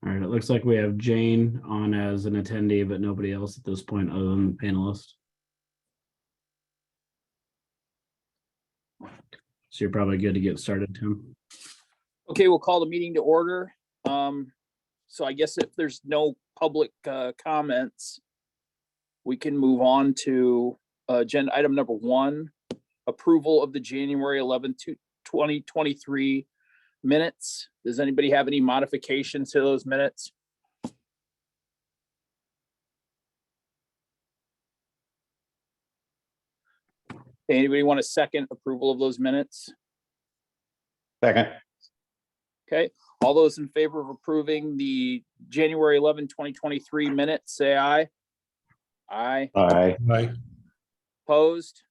All right, it looks like we have Jane on as an attendee, but nobody else at this point other than the panelist. So you're probably good to get started, Tim. Okay, we'll call the meeting to order. So I guess if there's no public comments, we can move on to agenda item number 1, approval of the January 11th, 2023 minutes. Does anybody have any modifications to those minutes? Anybody want a second approval of those minutes? Second. Okay, all those in favor of approving the January 11, 2023 minutes, say aye. Aye. Aye. Aye. Opposed?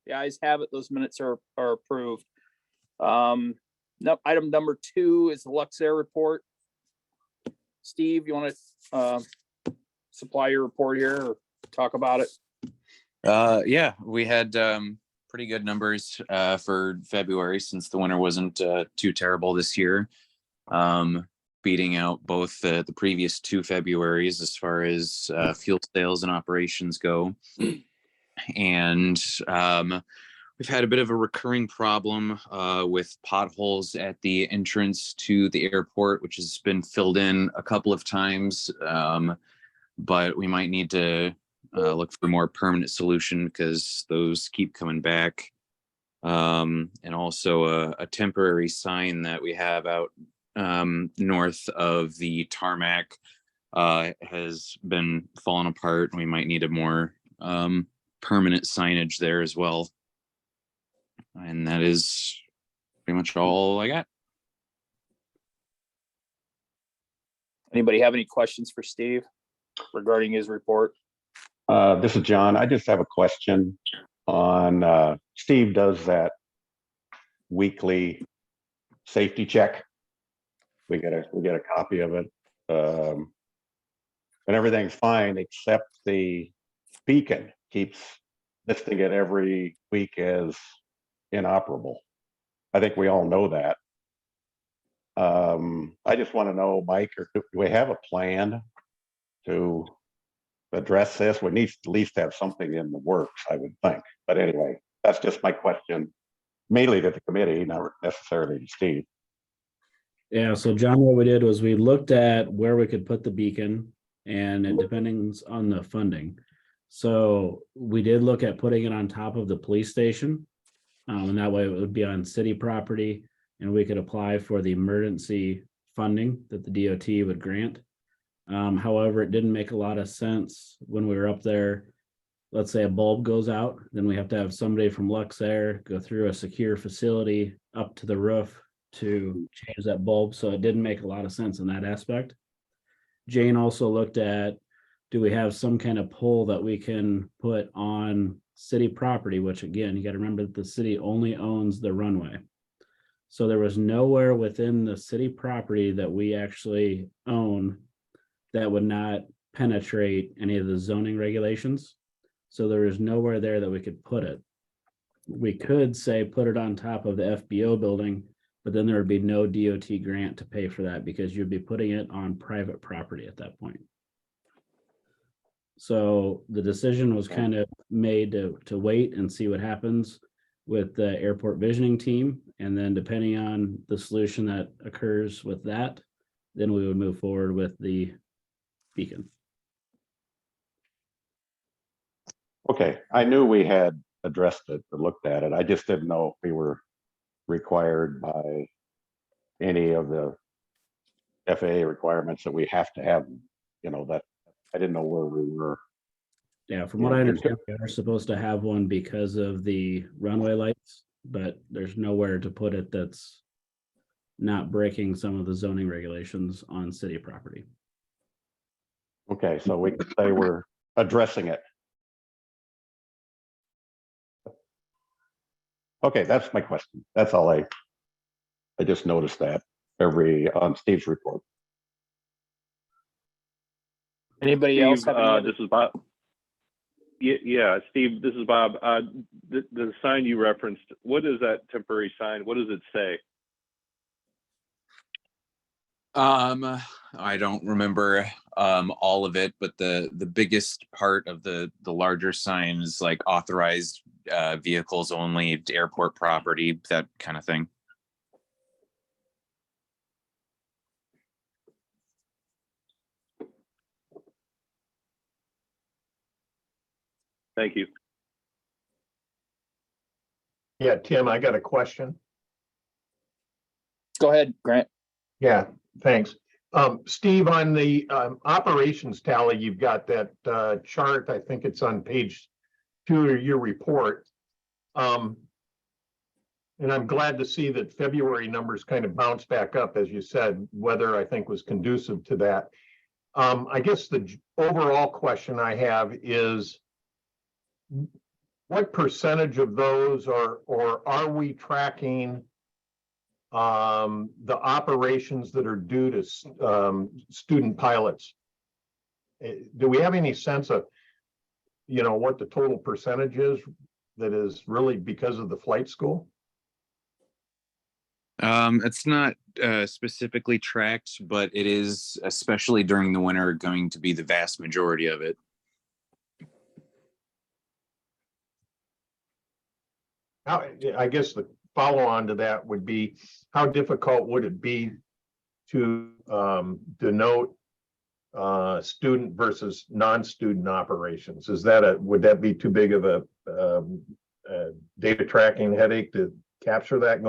The ayes have it. Those minutes are approved. No, item number 2 is the Luxair report. Steve, you want to supply your report here or talk about it? Yeah, we had pretty good numbers for February since the winter wasn't too terrible this year. Beating out both the previous 2 Februaries as far as fuel sales and operations go. And we've had a bit of a recurring problem with potholes at the entrance to the airport, which has been filled in a couple of times. But we might need to look for a more permanent solution because those keep coming back. And also a temporary sign that we have out north of the tarmac has been falling apart, and we might need a more permanent signage there as well. And that is pretty much all I got. Anybody have any questions for Steve regarding his report? This is John. I just have a question on Steve does that weekly safety check. We get a copy of it. And everything's fine except the beacon keeps listing it every week as inoperable. I think we all know that. I just want to know, Mike, or do we have a plan to address this? We need to at least have something in the works, I would think. But anyway, that's just my question, mainly to the committee, not necessarily to Steve. Yeah, so John, what we did was we looked at where we could put the beacon, and it depends on the funding. So we did look at putting it on top of the police station, and that way it would be on city property, and we could apply for the emergency funding that the DOT would grant. However, it didn't make a lot of sense when we were up there. Let's say a bulb goes out, then we have to have somebody from Luxair go through a secure facility up to the roof to change that bulb. So it didn't make a lot of sense in that aspect. Jane also looked at, do we have some kind of pole that we can put on city property, which again, you got to remember that the city only owns the runway. So there was nowhere within the city property that we actually own that would not penetrate any of the zoning regulations. So there is nowhere there that we could put it. We could say put it on top of the FBO building, but then there would be no DOT grant to pay for that because you'd be putting it on private property at that point. So the decision was kind of made to wait and see what happens with the airport visioning team. And then depending on the solution that occurs with that, then we would move forward with the beacon. Okay, I knew we had addressed it or looked at it. I just didn't know if we were required by any of the FAA requirements that we have to have, you know, that I didn't know where we were. Yeah, from what I understand, we are supposed to have one because of the runway lights, but there's nowhere to put it that's not breaking some of the zoning regulations on city property. Okay, so we could say we're addressing it. Okay, that's my question. That's all I just noticed that on Steve's report. Anybody else Steve, have any other? this is Bob. Yeah, Steve, this is Bob. The sign you referenced, what is that temporary sign? What does it say? I don't remember all of it, but the biggest part of the larger sign is like authorized vehicles only to airport property, that kind of thing. Thank you. Yeah, Tim, I got a question. Go ahead, Grant. Yeah, thanks. Steve, on the operations tally, you've got that chart. I think it's on page 2 of your report. And I'm glad to see that February numbers kind of bounced back up, as you said. Weather, I think, was conducive to that. I guess the overall question I have is, what percentage of those or are we tracking the operations that are due to student pilots? Do we have any sense of, what the total percentage is that is really because of the flight school? It's not specifically tracked, but it is, especially during the winter, going to be the vast majority of it. I guess the follow on to that would be, how difficult would it be to denote student versus non-student operations? Would that be too big of a data tracking headache to capture that?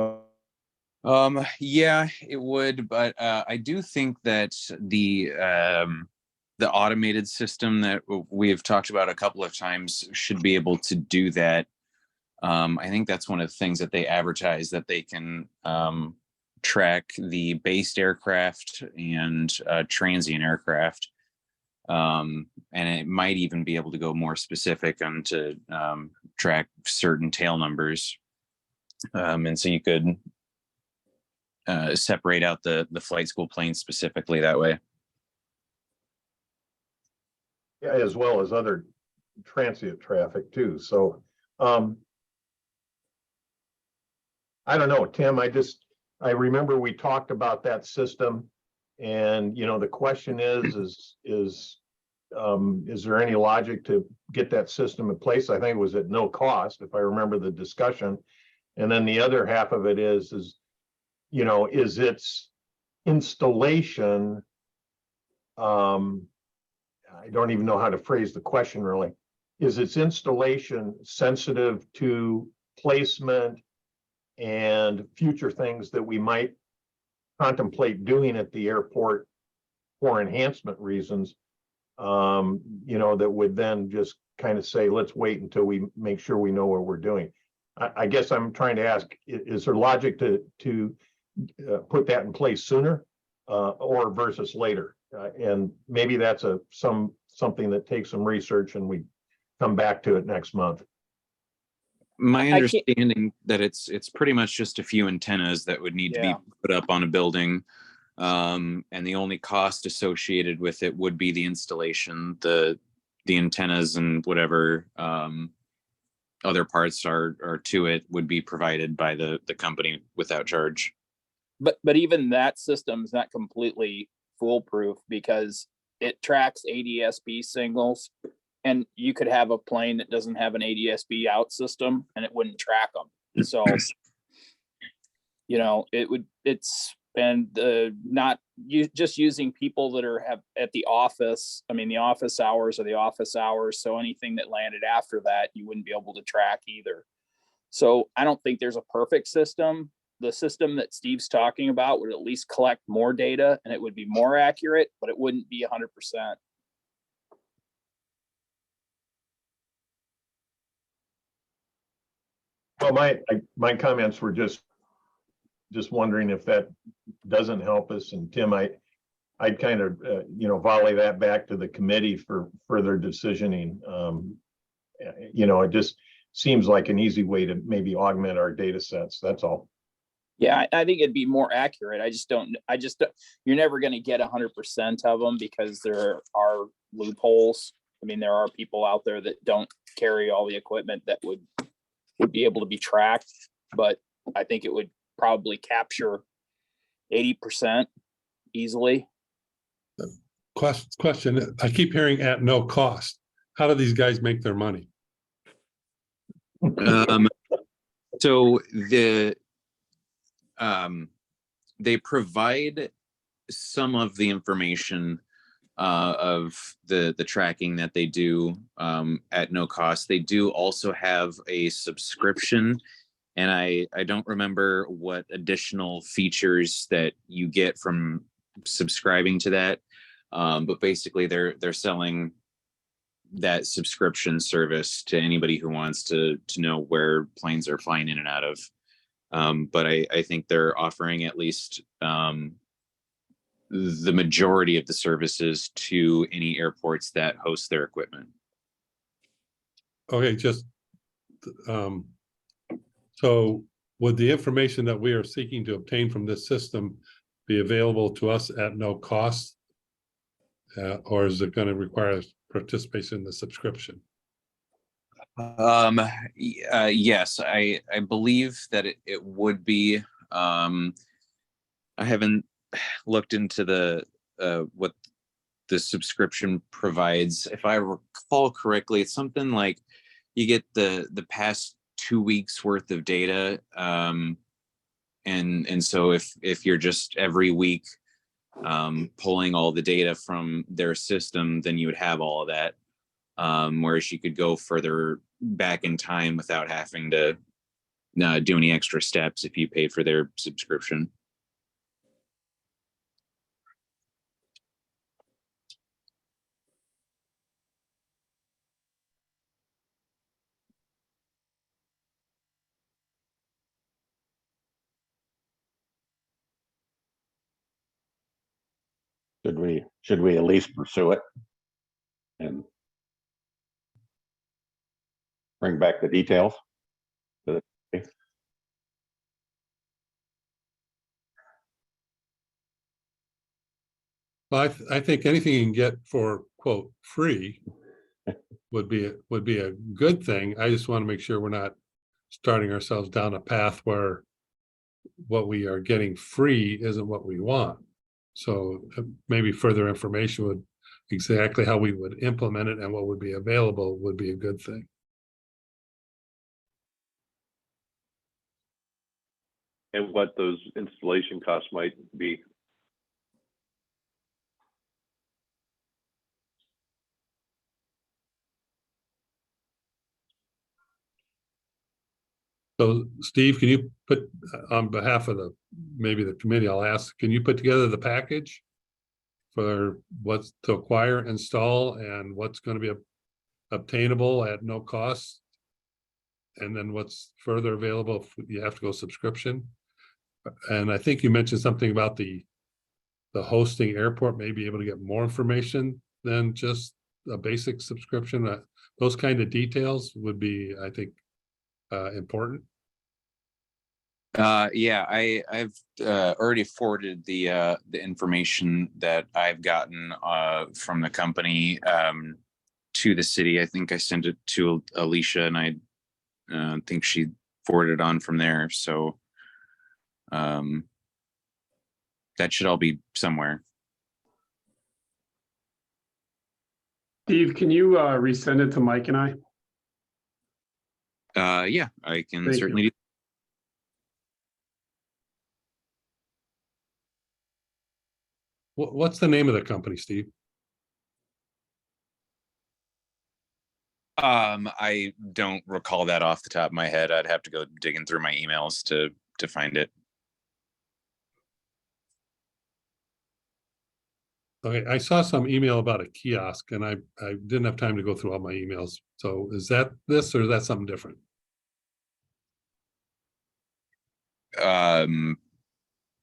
Yeah, it would, but I do think that the automated system that we have talked about a couple of times should be able to do that. I think that's one of the things that they advertise, that they can track the based aircraft and transient aircraft. And it might even be able to go more specific on to track certain tail numbers. And so you could separate out the flight school planes specifically that way. Yeah, as well as other transient traffic too. So I don't know, Tim, I remember we talked about that system, and the question is there any logic to get that system in place? I think it was at no cost, if I remember the discussion. And then the other half of it is its installation. I don't even know how to phrase the question really. Is its installation sensitive to placement and future things that we might contemplate doing at the airport for enhancement reasons, that would then just kind of say, let's wait until we make sure we know what we're doing. I guess I'm trying to ask, is there logic to put that in place sooner or versus later? And maybe that's something that takes some research and we come back to it next month. My understanding that it's pretty much just a few antennas that would need to be put up on a building. And the only cost associated with it would be the installation, the antennas and whatever other parts are to it would be provided by the company without charge. But even that system is not completely foolproof, because it tracks ADS-B signals, and you could have a plane that doesn't have an ADS-B out system and it wouldn't track them. So, not just using people that have at the office. I mean, the office hours are the office hours. So anything that landed after that, you wouldn't be able to track either. So I don't think there's a perfect system. The system that Steve's talking about would at least collect more data and it would be more accurate, but it wouldn't be 100%. Well, my comments were just just wondering if that doesn't help us. And Tim, I'd kind of, volley that back to the committee for further decisioning. It just seems like an easy way to maybe augment our data sets. That's all. Yeah, I think it'd be more accurate. You're never going to get 100% of them because there are loopholes. I mean, there are people out there that don't carry all the equipment that would be able to be tracked, but I think it would probably capture 80% easily. Question, I keep hearing at no cost. How do these guys make their money? So they provide some of the information of the tracking that they do at no cost. They do also have a subscription, and I don't remember what additional features that you get from subscribing to that, but basically they're selling that subscription service to anybody who wants to know where planes are flying in and out of. But I think they're offering at least the majority of the services to any airports that host their equipment. Okay, so would the information that we are seeking to obtain from this system be available to us at no cost? Or is it going to require participation in the subscription? Yes, I believe that it would be. I haven't looked into the what the subscription provides. If I recall correctly, it's something like you get the past 2 weeks worth of data, and so if you're just every week pulling all the data from their system, then you would have all of that. Whereas you could go further back in time without having to do any extra steps if you pay for their subscription. Should we at least pursue it and bring back the details? Well, I think anything you can get for quote free would be a good thing. I just want to make sure we're not starting ourselves down a path where what we are getting free isn't what we want. So maybe further information would exactly how we would implement it and what would be available would be a good thing. And what those installation costs might be. So Steve, can you put on behalf of maybe the committee, I'll ask, can you put together the package for what's to acquire, install, and what's going to be obtainable at no cost? And then what's further available if you have to go subscription? And I think you mentioned something about the hosting airport may be able to get more information than just a basic subscription. Those kind of details would be, I think, important. Yeah, I've already forwarded the information that I've gotten from the company to the city. I think I sent it to Alicia, and I think she forwarded on from there. So that should all be somewhere. Steve, can you resend it to Mike and I? Yeah, I can Thank certainly you. do. What's the name of the company, Steve? I don't recall that off the top of my head. I'd have to go digging through my emails to find it. Okay, I saw some email about a kiosk, and I didn't have time to go through all my emails. So is that this or is that something different?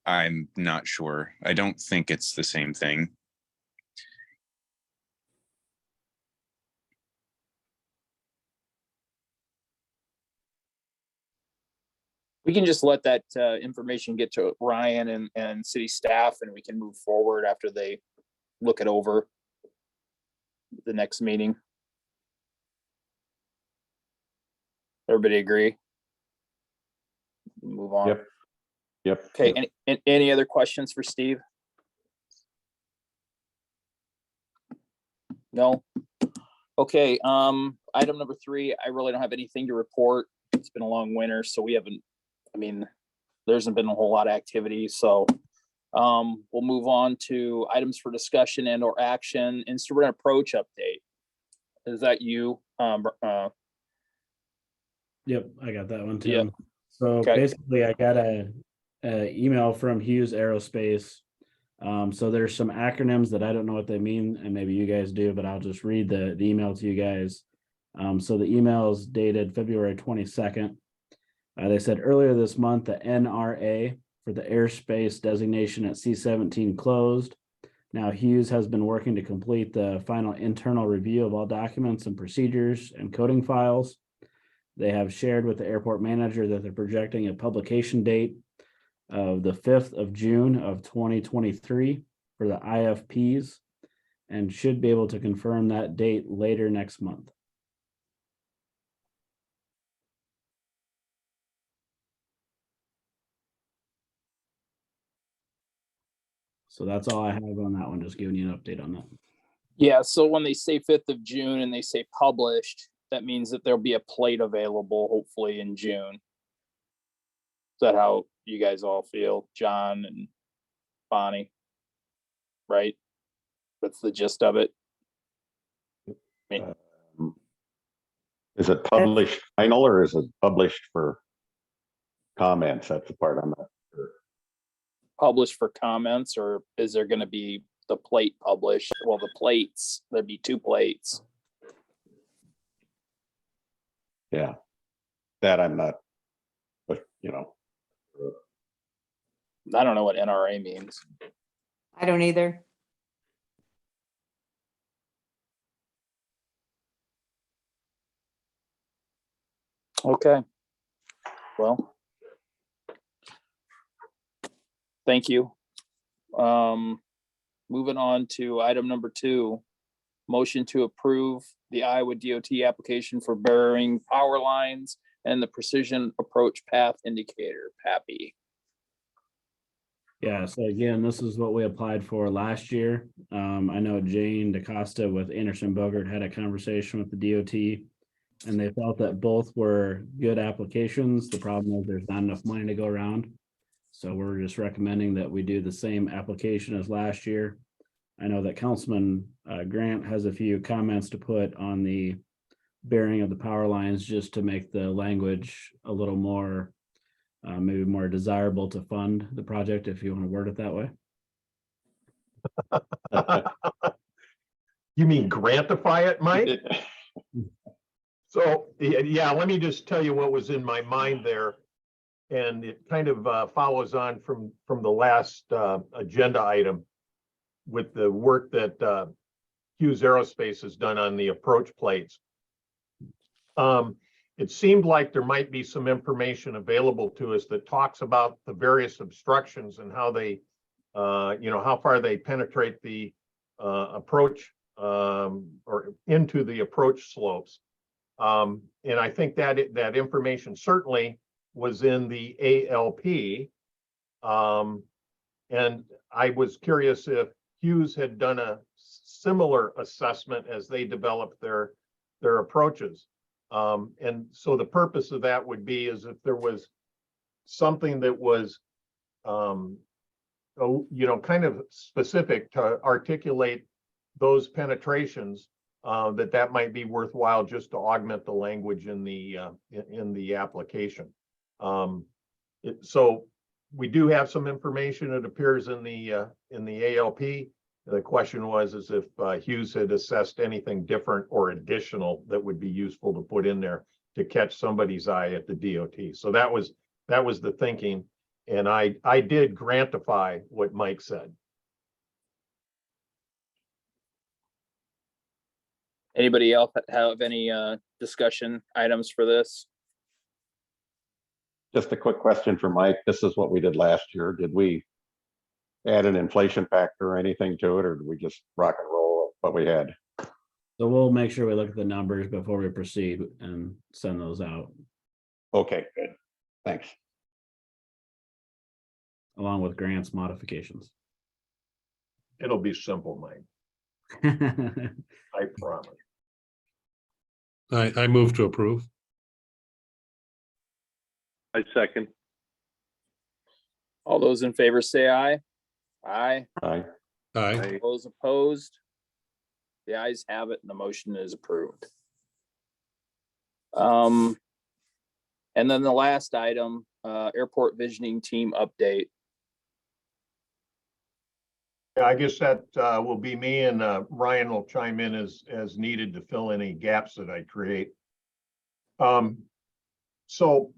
I'm not sure. I don't think it's the same thing. We can just let that information get to Ryan and city staff, and we can move forward after they look it over the next meeting. Everybody agree? Move on. Yep. Yep. Okay, any other questions for Steve? No? Okay, item number 3, I really don't have anything to report. It's been a long winter, so we haven't, I mean, there hasn't been a whole lot of activity, so we'll move on to items for discussion and or action. Instrument approach update. Is that you? Yep, I got that one too. Yep. So Okay. basically I got a email from Hughes Aerospace. So there's some acronyms that I don't know what they mean, and maybe you guys do, but I'll just read the email to you guys. So the email is dated February 22nd. They said earlier this month, the NRA for the airspace designation at C-17 closed. Now Hughes has been working to complete the final internal review of all documents and procedures and coding files. They have shared with the airport manager that they're projecting a publication date of the 5th of June of 2023 for the IFPs, and should be able to confirm that date later next month. So that's all I have on that one, just giving you an update on that. Yeah, so when they say 5th of June and they say published, that means that there'll be a plate available hopefully in June. Is that how you guys all feel, John and Bonnie? Right? That's the gist of it. Is it published final or is it published for comments? That's the part I'm not sure. Published for comments, or is there gonna be the plate published? Well, the plates, there'd be 2 plates. Yeah. That I'm not, but you know. I don't know what NRA means. I don't either. Okay. Well. Thank you. Moving on to item number 2, motion to approve the Iowa DOT application for burying power lines and the precision approach path indicator, PAPI. Yeah, so again, this is what we applied for last year. I know Jane DaCosta with Anderson Bogart had a conversation with the DOT, and they felt that both were good applications. The problem is there's not enough money to go around. So we're just recommending that we do the same application as last year. I know that Councilman Grant has a few comments to put on the bearing of the power lines, just to make the language a little more, maybe more desirable to fund the project, if you want to word it that way. You mean grantify it, Mike? So, yeah, let me just tell you what was in my mind there. And it kind of follows on from the last agenda item with the work that Hughes Aerospace has done on the approach plates. It seemed like there might be some information available to us that talks about the various obstructions and how they, how far they penetrate the approach or into the approach slopes. And I think that information certainly was in the ALP. And I was curious if Hughes had done a similar assessment as they developed their approaches. And so the purpose of that would be is if there was something that was, kind of specific to articulate those penetrations, that might be worthwhile just to augment the language in the application. So we do have some information. It appears in the ALP. The question was is if Hughes had assessed anything different or additional that would be useful to put in there to catch somebody's eye at the DOT. So that was the thinking. And I did grantify what Mike said. Anybody else have any discussion items for this? Just a quick question for Mike. This is what we did last year. Did we add an inflation factor or anything to it, or did we just rock and roll what we had? So we'll make sure we look at the numbers before we proceed and send those out, Okay, good. Thanks. along with grants modifications. It'll be simple, Mike. I promise. I move to approve. I second. All those in favor say aye. Aye. Aye. Aye. Those opposed? The ayes have it and the motion is approved. And then the last item, airport visioning team update. Yeah, I guess that will be me, and Ryan will chime in as needed to fill any gaps that I create. So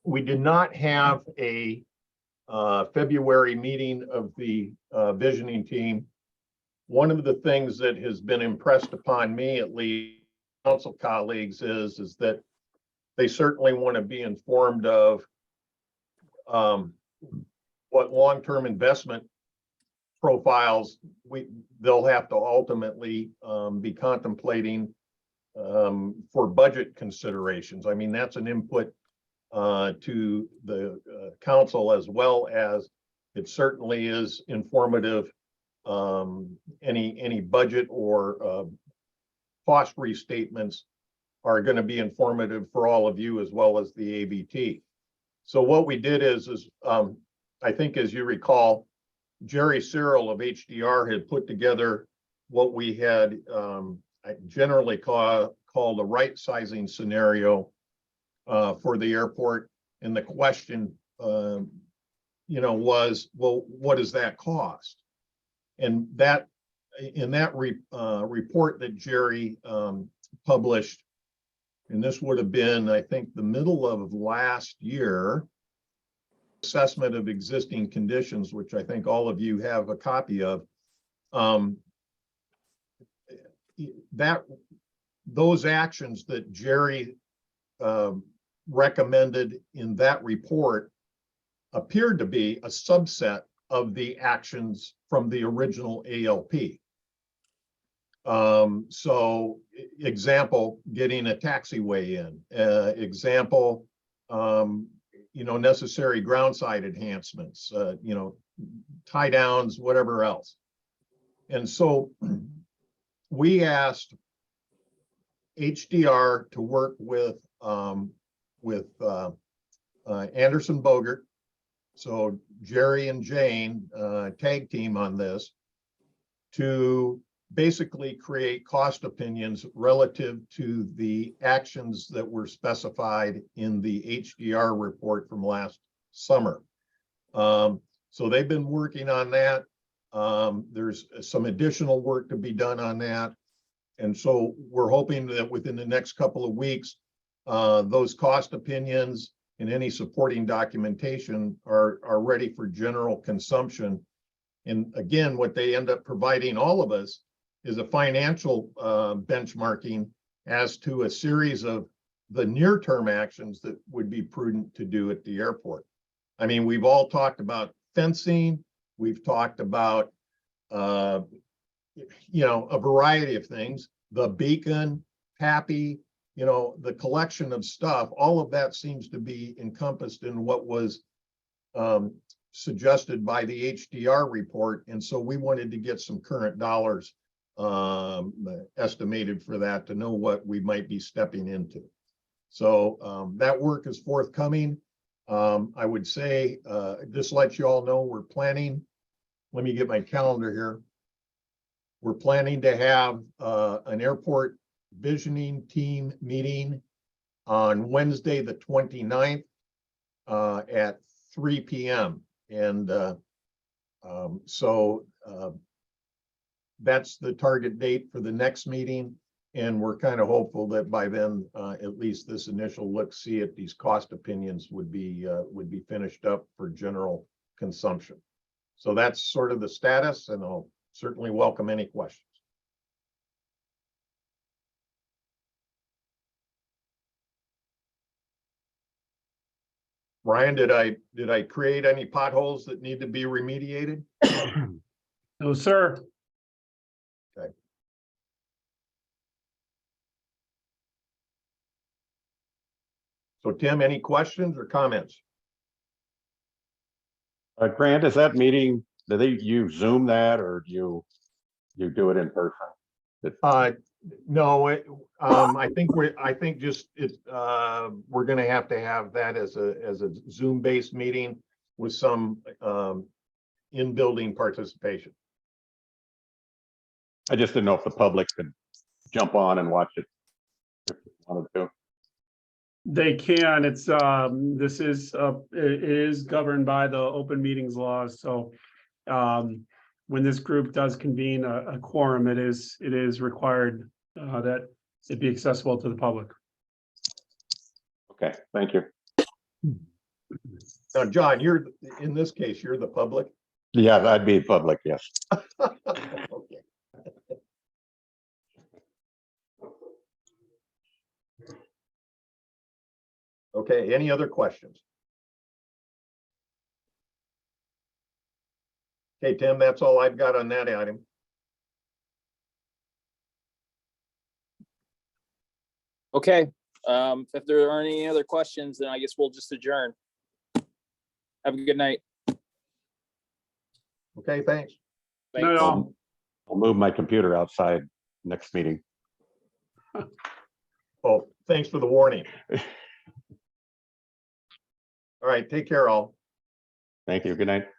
we did not have a February meeting of the visioning team. One of the things that has been impressed upon me, at least council colleagues, is that they certainly want to be informed of what long-term investment profiles they'll have to ultimately be contemplating for budget considerations. I mean, that's an input to the council, as well as it certainly is informative. Any budget or cost restatements are going to be informative for all of you, as well as the ABT. So what we did is I think, as you recall, Jerry Cyril of HDR had put together what we had generally called a right sizing scenario for the airport. And the question, was, well, what does that cost? And that in that report that Jerry published, and this would have been, I think, the middle of last year, assessment of existing conditions, which I think all of you have a copy of, those actions that Jerry recommended in that report appeared to be a subset of the actions from the original ALP. So example, getting a taxiway in, example, necessary ground side enhancements, tie downs, whatever else. And so we asked HDR to work with Anderson Bogert. So Jerry and Jane tag team on this to basically create cost opinions relative to the actions that were specified in the HDR report from last summer. So they've been working on that. There's some additional work to be done on that. And so we're hoping that within the next couple of weeks, those cost opinions and any supporting documentation are ready for general consumption. And again, what they end up providing all of us is a financial benchmarking as to a series of the near-term actions that would be prudent to do at the airport. I mean, we've all talked about fencing. We've talked about, a variety of things, the beacon, Pappy, the collection of stuff. All of that seems to be encompassed in what was suggested by the HDR report. And so we wanted to get some current dollars estimated for that to know what we might be stepping into. So that work is forthcoming. I would say, just let you all know, we're planning, let me get my calendar here. We're planning to have an airport visioning team meeting on Wednesday, the 29th at 3 p.m. And so that's the target date for the next meeting. And we're kind of hopeful that by then, at least this initial look, see at these cost opinions would be finished up for general consumption. So that's sort of the status, and I'll certainly welcome any questions. Ryan, did I create any potholes that need to be remediated? No, sir. So Tim, any questions or comments? Grant, is that meeting, you Zoom that or you do it in person? No, I think just we're gonna have to have that as a Zoom-based meeting with some in-building participation. I just didn't know if the public could jump on and watch it if they wanted to. They can. It's this is it is governed by the open meetings laws. So when this group does convene a quorum, it is required that it be accessible to the public. Okay, thank you. Now, John, in this case, you're the public. Yeah, that'd be public, yes. Okay. Okay, any other questions? Okay, Tim, that's all I've got on that item. Okay, if there aren't any other questions, then I guess we'll just adjourn. Have a good night. Okay, thanks. Thanks. No. I'll move my computer outside next meeting. Oh, thanks for the warning. All right, take care all. Thank you. Good night.